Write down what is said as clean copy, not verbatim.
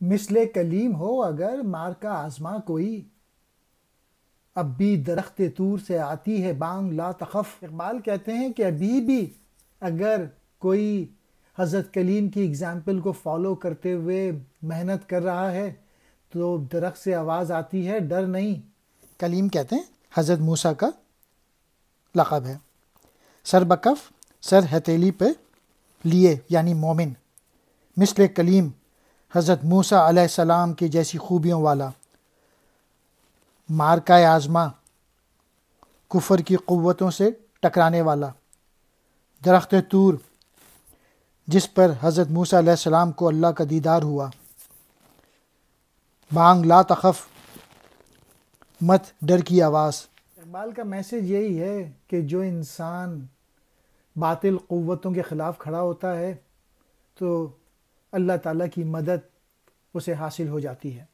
مثل کلیم ہو اگر مار کا آزما کوئی، اب بھی درخت طور سے آتی ہے بانگ لا تخف۔ اقبال کہتے ہیں کہ ابھی بھی اگر کوئی حضرت کلیم کی اگزامپل کو فالو کرتے ہوئے محنت کر رہا ہے تو درخت سے آواز آتی ہے، ڈر نہیں۔ کلیم کہتے ہیں حضرت موسیٰ کا لقب ہے۔ سر بکف، سر ہتھیلی پہ لیے یعنی مومن، مثل کلیم حضرت موسیٰ علیہ السلام کی جیسی خوبیوں والا، مارکہ آزما کفر کی قوتوں سے ٹکرانے والا، درخت طور جس پر حضرت موسیٰ علیہ السلام کو اللہ کا دیدار ہوا، بانگ لا تخف مت ڈر کی آواز۔ اقبال کا میسج یہی ہے کہ جو انسان باطل قوتوں کے خلاف کھڑا ہوتا ہے تو اللہ تعالیٰ کی مدد اسے حاصل ہو جاتی ہے۔